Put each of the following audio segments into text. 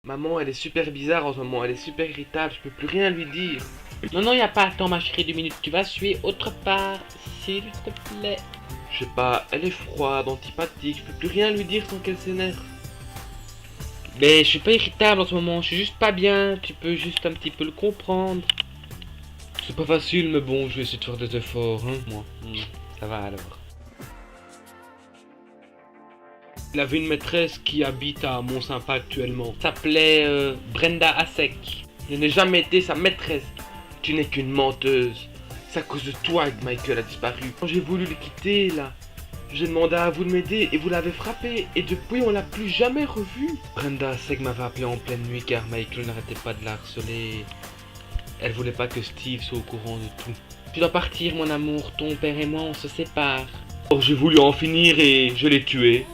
Maman, elle est super bizarre en ce moment, elle est super irritable, je peux plus rien lui dire. Non, non, y a pas de temps, ma chérie, 2 minutes. Tu vas suer autre part, s'il te plaît. Je sais pas, elle est froide, antipathique, je peux plus rien lui dire sans qu'elle s'énerve. Mais je suis pas irritable en ce moment, je suis juste pas bien. Tu peux juste un petit peu le comprendre. C'est pas facile, mais bon, je vais essayer de faire des efforts, hein, moi. Ça va alors. Il avait une maîtresse qui habite à Mont-Sympa actuellement. S'appelait Brenda Asek. Je n'ai jamais été sa maîtresse. Tu n'es qu'une menteuse. C'est à cause de toi que Michael a disparu. Quand j'ai voulu le quitter, là, j'ai demandé à vous de m'aider et vous l'avez frappé. Et depuis, on l'a plus jamais revu. Brenda Asek m'avait appelé en pleine nuit car Michael n'arrêtait pas de la harceler. Elle voulait pas que Steve soit au courant de tout. Tu dois partir, mon amour. Ton père et moi, on se sépare. Alors j'ai voulu en finir et je l'ai tué.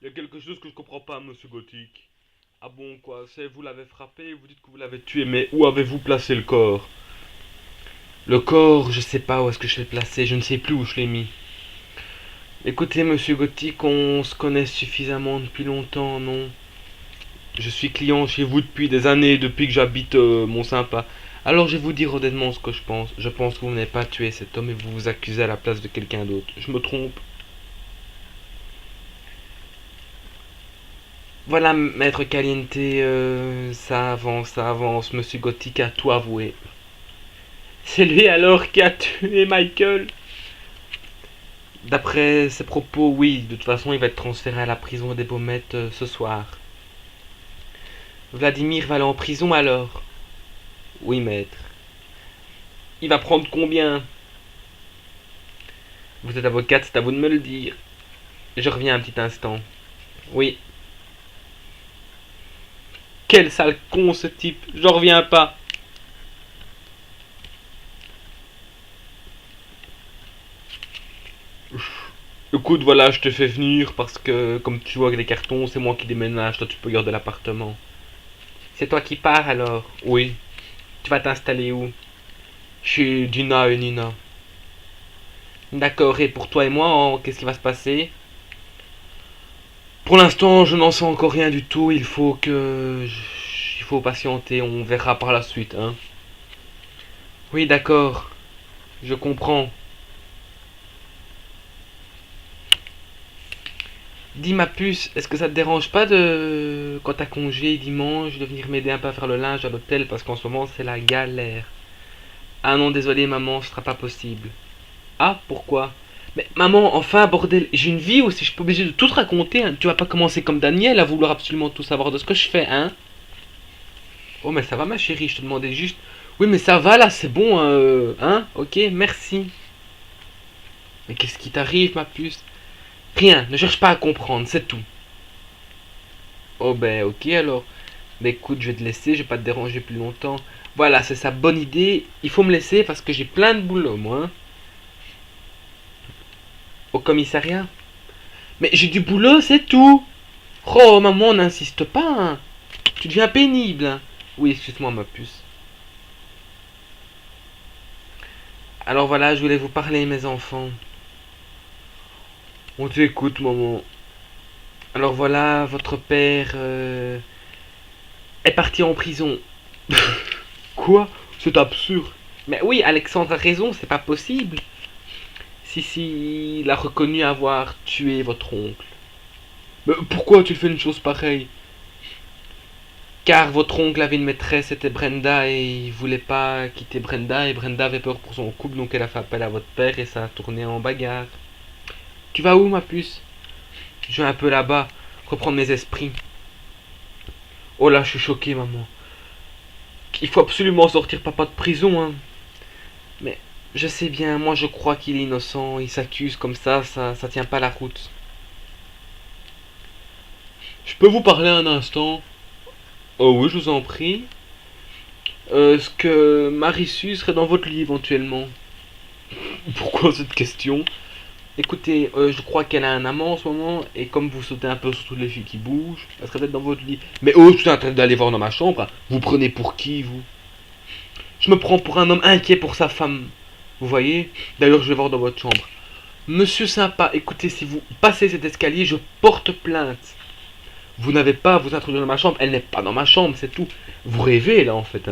Il y a quelque chose que je comprends pas, monsieur Gothic. Ah bon, quoi, c'est vous l'avez frappé, vous dites que vous l'avez tué, mais où avez-vous placé le corps? Le corps, je sais pas où est-ce que je l'ai placé. Je ne sais plus où je l'ai mis. Écoutez, monsieur Gothic, on se connaît suffisamment depuis longtemps, non? Je suis client chez vous depuis des années, depuis que j'habite Mont-Sympa. Alors je vais vous dire honnêtement ce que je pense. Je pense que vous n'avez pas tué cet homme et vous vous accusez à la place de quelqu'un d'autre. Je me trompe? Voilà, maître Caliente, ça avance, monsieur Gothic a tout avoué. C'est lui alors qui a tué Michael? D'après ses propos, oui, de toute façon il va être transféré à la prison des Baumettes ce soir. Vladimir va aller en prison alors? Oui, maître. Il va prendre combien? Vous êtes avocate, c'est à vous de me le dire. Je reviens un petit instant. Oui. Quel sale con ce type, j'en reviens pas. Écoute, voilà, je te fais venir parce que, comme tu joues avec les cartons, c'est moi qui déménage, toi tu peux garder l'appartement. C'est toi qui pars alors? Oui, Tu vas t'installer où? chez Dina et Nina. D'accord, et pour toi et moi, qu'est-ce qui va se passer? Pour l'instant, je n'en sais encore rien du tout, il faut que... Il faut patienter, on verra par la suite, hein. Oui, d'accord. Je comprends. Dis ma puce, est-ce que ça te dérange pas de, quand t'as congé dimanche, de venir m'aider un peu à faire le linge à l'hôtel parce qu'en ce moment c'est la galère. Ah non, désolé maman, ce sera pas possible. Ah, pourquoi? Mais maman, enfin bordel, j'ai une vie aussi, je suis pas obligé de tout te raconter, hein. Tu vas pas commencer comme Daniel à vouloir absolument tout savoir de ce que je fais, hein? Oh, mais ça va ma chérie, je te demandais juste... Oui, mais ça va là, c'est bon, hein? Ok, merci. Mais qu'est-ce qui t'arrive, ma puce? Rien, ne cherche pas à comprendre, c'est tout. Oh ben ok alors. Mais écoute, je vais te laisser, je vais pas te déranger plus longtemps. Voilà, c'est sa bonne idée. Il faut me laisser parce que j'ai plein de boulot, moi, hein. Au commissariat? Mais j'ai du boulot, c'est tout. Oh, maman, n'insiste pas, hein. Tu deviens pénible, hein. Oui, excuse-moi, ma puce. Alors voilà, je voulais vous parler, mes enfants. On t'écoute, maman. Alors voilà, votre père est parti en prison. Quoi? C'est absurde. Mais oui, Alexandre a raison, c'est pas possible. Si, il a reconnu avoir tué votre oncle. Mais pourquoi tu fais une chose pareille? Car votre oncle avait une maîtresse, c'était Brenda, et il voulait pas quitter Brenda, et Brenda avait peur pour son couple, donc elle a fait appel à votre père, et ça a tourné en bagarre. Tu vas où, ma puce? Je vais un peu là-bas, reprendre mes esprits. Oh là, je suis choqué, maman. Il faut absolument sortir papa de prison, hein. Mais je sais bien, moi je crois qu'il est innocent, il s'accuse comme ça tient pas la route. Je peux vous parler un instant? Oh oui, je vous en prie. Est-ce que Marissus serait dans votre lit éventuellement? Pourquoi cette question? Écoutez, je crois qu'elle a un amant en ce moment, et comme vous sautez un peu sur toutes les filles qui bougent, elle serait peut-être dans votre lit. Mais oh, je suis en train d'aller voir dans ma chambre. Vous prenez pour qui, vous? Je me prends pour un homme inquiet pour sa femme. Vous voyez? D'ailleurs, je vais voir dans votre chambre. Monsieur sympa, écoutez, si vous passez cet escalier, je porte plainte. Vous n'avez pas à vous introduire dans ma chambre, elle n'est pas dans ma chambre, c'est tout. Vous rêvez, là, en fait.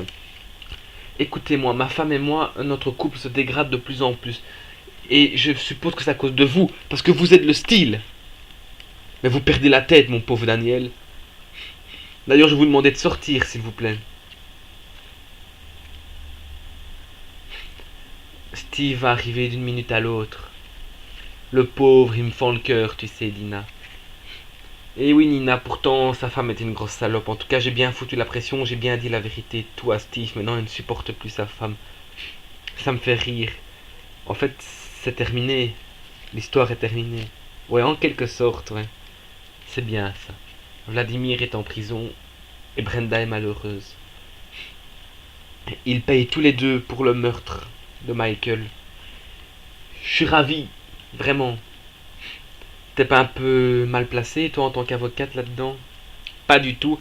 Écoutez-moi, ma femme et moi, notre couple se dégrade de plus en plus. Et je suppose que c'est à cause de vous, parce que vous êtes le style. Mais vous perdez la tête, mon pauvre Daniel. D'ailleurs, je vous demandais de sortir, s'il vous plaît. Steve va arriver d'une minute à l'autre. Le pauvre, il me fend le cœur, tu sais, Dina. Et oui, Nina, pourtant, sa femme était une grosse salope. En tout cas, j'ai bien foutu la pression, j'ai bien dit la vérité, tout à Steve. Maintenant, il ne supporte plus sa femme. Ça me fait rire. En fait, c'est terminé. L'histoire est terminée. Ouais, en quelque sorte, ouais. C'est bien ça. Vladimir est en prison et Brenda est malheureuse. Ils payent tous les deux pour le meurtre de Michael. Je suis ravi, vraiment. T'es pas un peu mal placé, toi, en tant qu'avocate là-dedans? Pas du tout.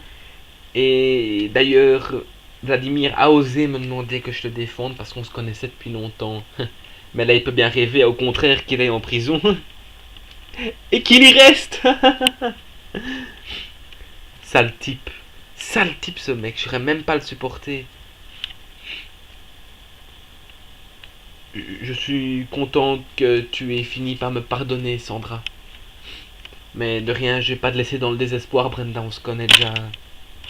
Et d'ailleurs, Vladimir a osé me demander que je le défende parce qu'on se connaissait depuis longtemps. Mais là, il peut bien rêver, au contraire, qu'il est en prison. Et qu'il y reste. Sale type. Sale type, ce mec. Je même pas le supporter. Je suis content que tu aies fini par me pardonner, Sandra. Mais de rien, je vais pas te laisser dans le désespoir, Brenda. On se connaît déjà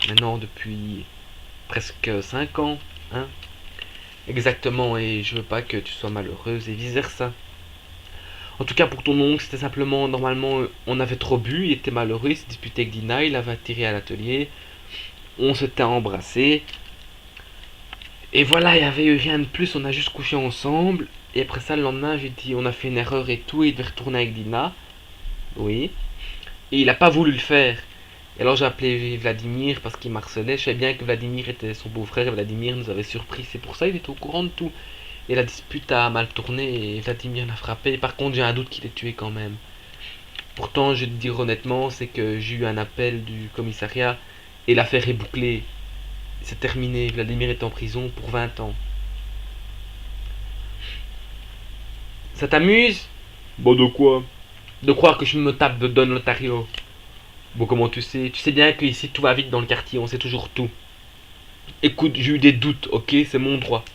maintenant depuis presque 5 ans. Hein? Exactement, et je veux pas que tu sois malheureuse et vice versa. En tout cas, pour ton oncle, c'était simplement, normalement, on avait trop bu, il était malheureux, il s'est disputé avec Dina, il avait atterri à l'atelier, on s'était embrassé, et voilà, il n'y avait eu rien de plus, on a juste couché ensemble, et après ça, le lendemain, j'ai dit, on a fait une erreur et tout, il devait retourner avec Dina, oui, et il n'a pas voulu le faire. Et alors j'ai appelé Vladimir parce qu'il m'harcelait, je savais bien que Vladimir était son beau-frère, et Vladimir nous avait surpris, c'est pour ça qu'il était au courant de tout. Et la dispute a mal tourné et Vladimir l'a frappé. Par contre, j'ai un doute qu'il ait tué quand même. Pourtant, je vais te dire honnêtement, c'est que j'ai eu un appel du commissariat et l'affaire est bouclée. C'est terminé. Vladimir est en prison pour 20 ans. Ça t'amuse? Bon, de quoi? De croire que je me tape de Don Lotario. Bon, comment tu sais? Tu sais bien qu'ici tout va vite dans le quartier, on sait toujours tout. Écoute, j'ai eu des doutes, ok? C'est mon droit.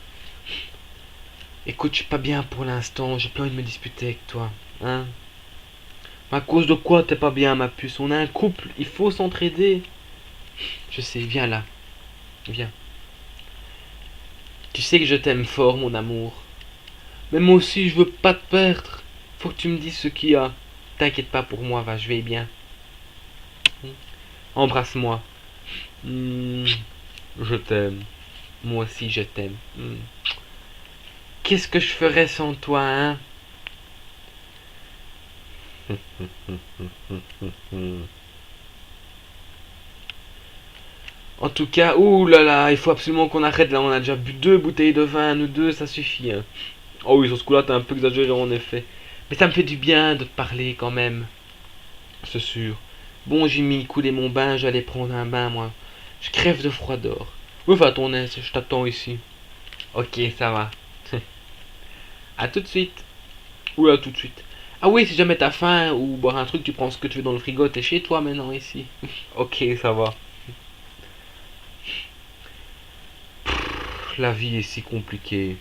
Écoute, je suis pas bien pour l'instant, j'ai plus envie de me disputer avec toi, hein. À cause de quoi t'es pas bien, ma puce? On est un couple, il faut s'entraider. Je sais, viens là, viens. Tu sais que je t'aime fort, mon amour. Mais moi aussi, je veux pas te perdre. Faut que tu me dises ce qu'il y a. T'inquiète pas pour moi, va, je vais bien. Embrasse-moi. Je t'aime. Moi aussi, je t'aime. Qu'est-ce que je ferais sans toi, hein? En tout cas, ouh là là, il faut absolument qu'on arrête là, on a déjà bu 2 bouteilles de vin, nous deux, ça suffit. Hein. Oh oui, sur ce coup-là, t'es un peu exagéré en effet. Mais ça me fait du bien de te parler quand même. C'est sûr. Bon, j'ai mis couler mon bain, j'allais prendre un bain moi. Je crève de froideur. Oui, va à ton aise, je t'attends ici. Ok, ça va. À tout de suite. Ou à tout de suite. Ah oui, si jamais t'as faim ou boire un truc, tu prends ce que tu veux dans le frigo, t'es chez toi maintenant ici. Ok, ça va. La vie est si compliquée.